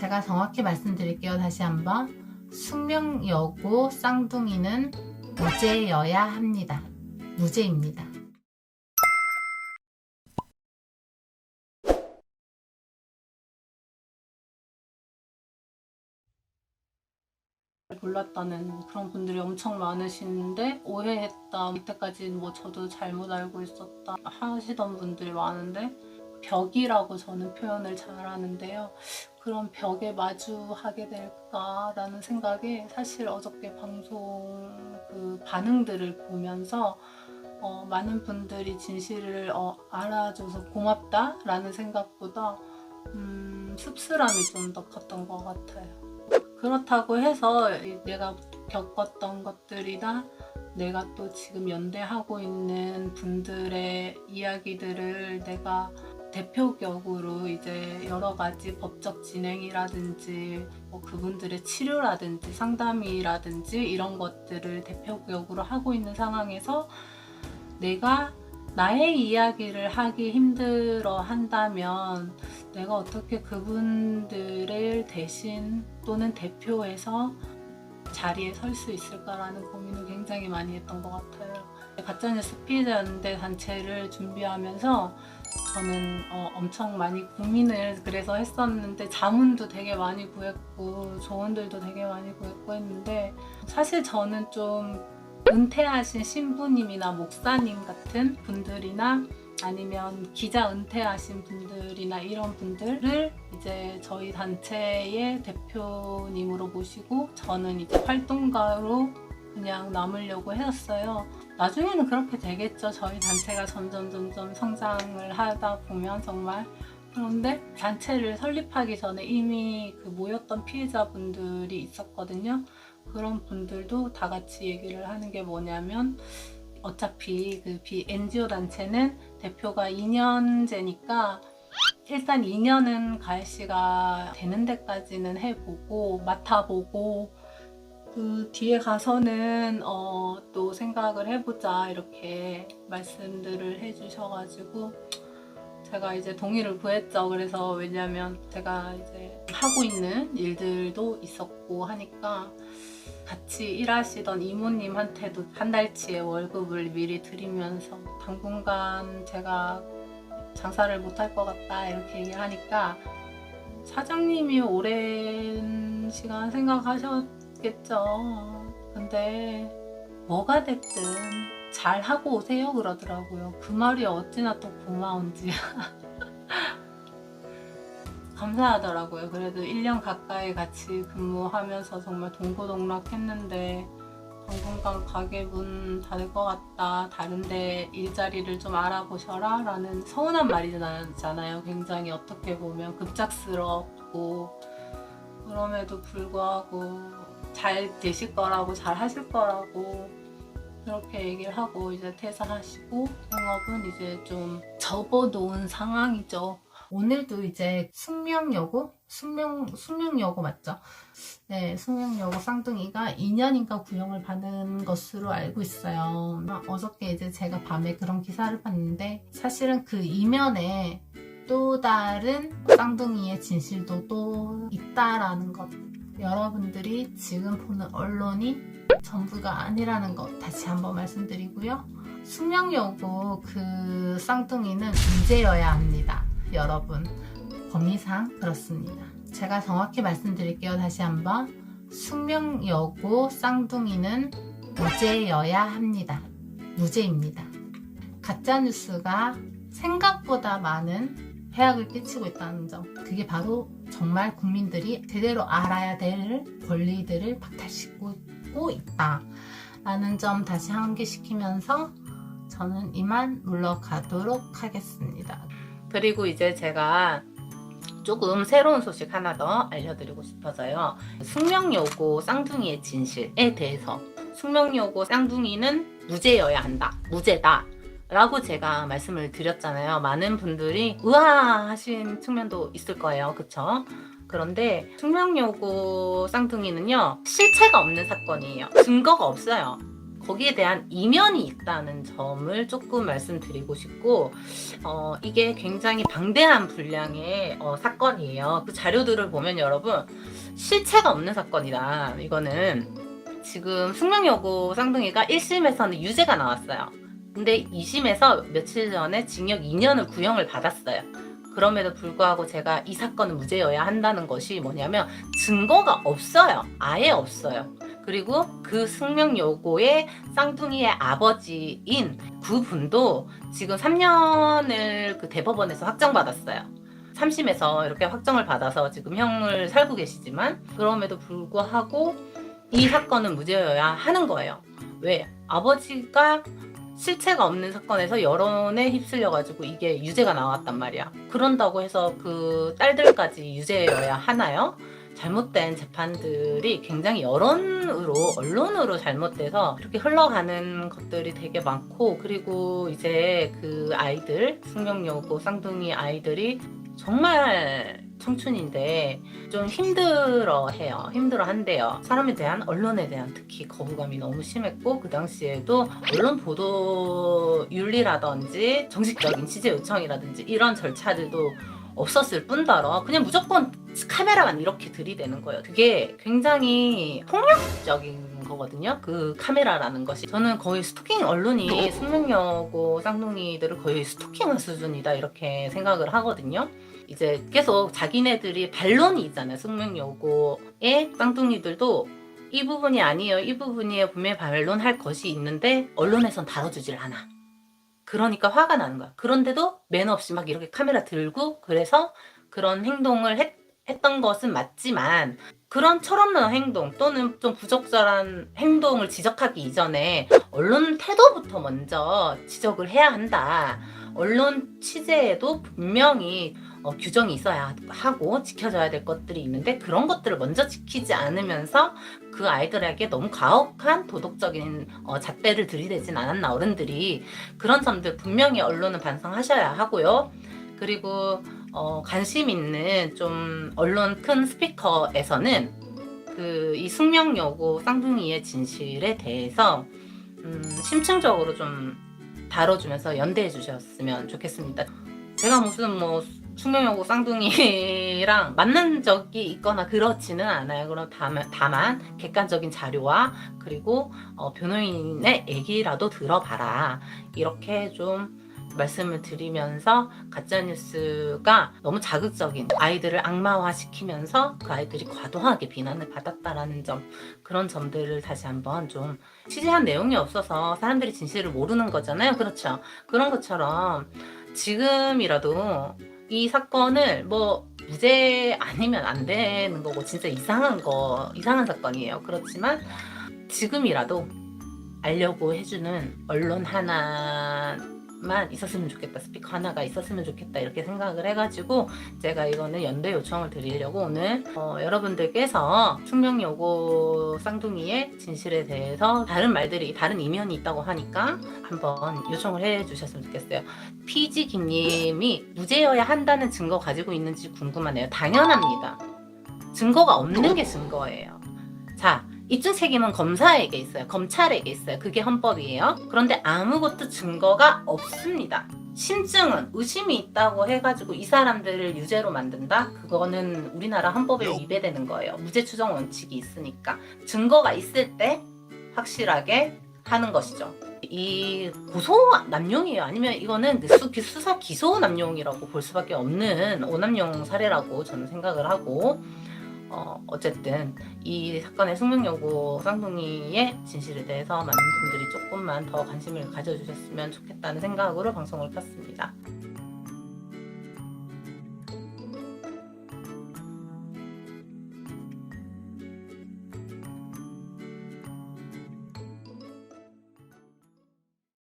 제가 정확히 말씀드릴게요. 다시 한번. 숙명여고 쌍둥이는 무죄여야 합니다. 무죄입니다. 몰랐다는 그런 분들이 엄청 많으시는데, 오해했다, 이때까지는 뭐 저도 잘못 알고 있었다 하시던 분들이 많은데, 벽이라고 저는 표현을 잘 하는데요. 그런 벽에 마주하게 될까라는 생각에 사실 어저께 방송 그 반응들을 보면서 많은 분들이 진실을 알아줘서 고맙다라는 생각보다 씁쓸함이 좀 더 컸던 것 같아요. 그렇다고 해서 내가 겪었던 것들이나 내가 또 지금 연대하고 있는 분들의 이야기들을 내가 대표격으로 이제 여러 가지 법적 진행이라든지 뭐 그분들의 치료라든지 상담이라든지 이런 것들을 대표격으로 하고 있는 상황에서 내가 나의 이야기를 하기 힘들어 한다면 내가 어떻게 그분들을 대신 또는 대표해서 자리에 설 수 있을까라는 고민을 굉장히 많이 했던 것 같아요. 가짜뉴스 피해자 연대 단체를 준비하면서 저는 엄청 많이 고민을 그래서 했었는데, 자문도 되게 많이 구했고 조언들도 되게 많이 구했고 했는데, 사실 저는 좀 은퇴하신 신부님이나 목사님 같은 분들이나 아니면 기자 은퇴하신 분들이나 이런 분들을 이제 저희 단체의 대표님으로 모시고 저는 이제 활동가로 그냥 남으려고 했었어요. 나중에는 그렇게 되겠죠. 저희 단체가 점점 성장을 하다 보면 정말. 그런데 단체를 설립하기 전에 이미 그 모였던 피해자분들이 있었거든요. 그런 분들도 다 같이 얘기를 하는 게 뭐냐면, 어차피 그 NGO 단체는 대표가 2년제니까 일단 2년은 가혜 씨가 되는 데까지는 해보고 맡아보고 그 뒤에 가서는 또 생각을 해보자, 이렇게 말씀들을 해주셔가지고 제가 이제 동의를 구했죠. 그래서 왜냐면 제가 이제 하고 있는 일들도 있었고 하니까 같이 일하시던 이모님한테도 한 달치의 월급을 미리 드리면서 당분간 제가 장사를 못할 것 같다 이렇게 얘기하니까 사장님이 오랜 시간 생각하셨겠죠. 근데 뭐가 됐든 잘 하고 오세요 그러더라고요. 그 말이 어찌나 또 고마운지 감사하더라고요. 그래도 1년 가까이 같이 근무하면서 정말 동고동락했는데 당분간 가게 문 닫을 것 같다, 다른데 일자리를 좀 알아보셔라 라는 서운한 말이잖아요. 굉장히 어떻게 보면 급작스럽고, 그럼에도 불구하고 잘 되실 거라고, 잘 하실 거라고 그렇게 얘기를 하고 이제 퇴사하시고 영업은 이제 좀 접어놓은 상황이죠. 오늘도 이제 숙명여고 맞죠? 네, 숙명여고 쌍둥이가 2년인가 구형을 받은 것으로 알고 있어요. 어저께 이제 제가 밤에 그런 기사를 봤는데, 사실은 그 이면에 또 다른 쌍둥이의 진실도 또 있다라는 것, 여러분들이 지금 보는 언론이 전부가 아니라는 것 다시 한번 말씀드리고요. 숙명여고 그 쌍둥이는 무죄여야 합니다. 여러분, 법리상 그렇습니다. 제가 정확히 말씀드릴게요. 다시 한번. 숙명여고 쌍둥이는 무죄여야 합니다. 무죄입니다. 가짜뉴스가 생각보다 많은 해악을 끼치고 있다는 점, 그게 바로 정말 국민들이 제대로 알아야 될 권리들을 박탈시키고 있다라는 점 다시 환기시키면서 저는 이만 물러가도록 하겠습니다. 그리고 이제 제가 조금 새로운 소식 하나 더 알려드리고 싶어서요. 숙명여고 쌍둥이의 진실에 대해서, 숙명여고 쌍둥이는 무죄여야 한다, 무죄다 라고 제가 말씀을 드렸잖아요. 많은 분들이 의아하신 측면도 있을 거예요. 그쵸? 그런데 숙명여고 쌍둥이는요, 실체가 없는 사건이에요. 증거가 없어요. 거기에 대한 이면이 있다는 점을 조금 말씀드리고 싶고, 이게 굉장히 방대한 분량의 사건이에요. 그 자료들을 보면 여러분, 실체가 없는 사건이다. 이거는 지금 숙명여고 쌍둥이가 1심에서는 유죄가 나왔어요. 근데 2심에서 며칠 전에 징역 2년을 구형을 받았어요. 그럼에도 불구하고 제가 이 사건은 무죄여야 한다는 것이 뭐냐면 증거가 없어요. 아예 없어요. 그리고 그 숙명여고의 쌍둥이의 아버지인 그분도 지금 3년을 그 대법원에서 확정받았어요. 3심에서 이렇게 확정을 받아서 지금 형을 살고 계시지만 그럼에도 불구하고 이 사건은 무죄여야 하는 거예요. 왜? 아버지가 실체가 없는 사건에서 여론에 휩쓸려가지고 이게 유죄가 나왔단 말이야. 그런다고 해서 그 딸들까지 유죄여야 하나요? 잘못된 재판들이 굉장히 언론으로 잘못돼서 이렇게 흘러가는 것들이 되게 많고, 그리고 이제 그 아이들, 숙명여고 쌍둥이 아이들이 정말 청춘인데 좀 힘들어한대요. 사람에 대한, 언론에 대한 특히 거부감이 너무 심했고, 그 당시에도 언론 보도 윤리라든지 정식적인 취재 요청이라든지 이런 절차들도 없었을 뿐더러 그냥 무조건 카메라만 이렇게 들이대는 거예요. 그게 굉장히 폭력적인 거거든요. 그 카메라라는 것이. 저는 거의 스토킹, 언론이 숙명여고 쌍둥이들을 거의 스토킹한 수준이다 이렇게 생각을 하거든요. 이제 계속 자기네들이 반론이 있잖아요. 숙명여고의 쌍둥이들도 이 부분이 아니에요, 이 부분이에요, 분명히 반론할 것이 있는데 언론에선 다뤄주질 않아. 그러니까 화가 나는 거야. 그런데도 매너 없이 막 이렇게 카메라 들고, 그래서 그런 행동을 했던 것은 맞지만, 그런 철없는 행동 또는 좀 부적절한 행동을 지적하기 이전에 언론 태도부터 먼저 지적을 해야 한다. 언론 취재에도 분명히 규정이 있어야 하고 지켜져야 될 것들이 있는데, 그런 것들을 먼저 지키지 않으면서 그 아이들에게 너무 가혹한 도덕적인 잣대를 들이대진 않았나, 어른들이. 그런 점들 분명히 언론은 반성하셔야 하고요. 그리고 관심 있는 좀 언론 큰 스피커에서는 이 숙명여고 쌍둥이의 진실에 대해서 심층적으로 좀 다뤄주면서 연대해 주셨으면 좋겠습니다. 제가 무슨 숙명여고 쌍둥이랑 만난 적이 있거나 그렇지는 않아요. 그럼 다만 객관적인 자료와 그리고 변호인의 얘기라도 들어봐라, 이렇게 좀 말씀을 드리면서, 가짜뉴스가 너무 자극적인, 아이들을 악마화시키면서 그 아이들이 과도하게 비난을 받았다라는 점, 그런 점들을 다시 한번 좀, 취재한 내용이 없어서 사람들이 진실을 모르는 거잖아요. 그렇죠? 그런 것처럼 지금이라도 이 사건을 무죄 아니면 안 되는 거고, 진짜 이상한 사건이에요. 그렇지만 지금이라도 알려고 해주는 언론 하나만 있었으면 좋겠다, 스피커 하나가 있었으면 좋겠다, 이렇게 생각을 해가지고 제가 이거는 연대 요청을 드리려고 오늘 여러분들께서 숙명여고 쌍둥이의 진실에 대해서 다른 말들이, 다른 이면이 있다고 하니까 한번 요청을 해주셨으면 좋겠어요. PG 김님이 무죄여야 한다는 증거 가지고 있는지 궁금하네요. 당연합니다. 증거가 없는 게 증거예요. 자, 입증 책임은 검사에게 있어요. 검찰에게 있어요. 그게 헌법이에요. 그런데 아무것도 증거가 없습니다. 심증은, 의심이 있다고 해가지고 이 사람들을 유죄로 만든다? 그거는 우리나라 헌법에 위배되는 거예요. 무죄 추정 원칙이 있으니까. 증거가 있을 때 확실하게 하는 것이죠. 이 고소 남용이에요. 아니면 이거는 수사 기소 남용이라고 볼 수밖에 없는 오남용 사례라고 저는 생각을 하고, 어쨌든 이 사건의 숙명여고 쌍둥이의 진실에 대해서 많은 분들이 조금만 더 관심을 가져주셨으면 좋겠다는 생각으로 방송을 켰습니다.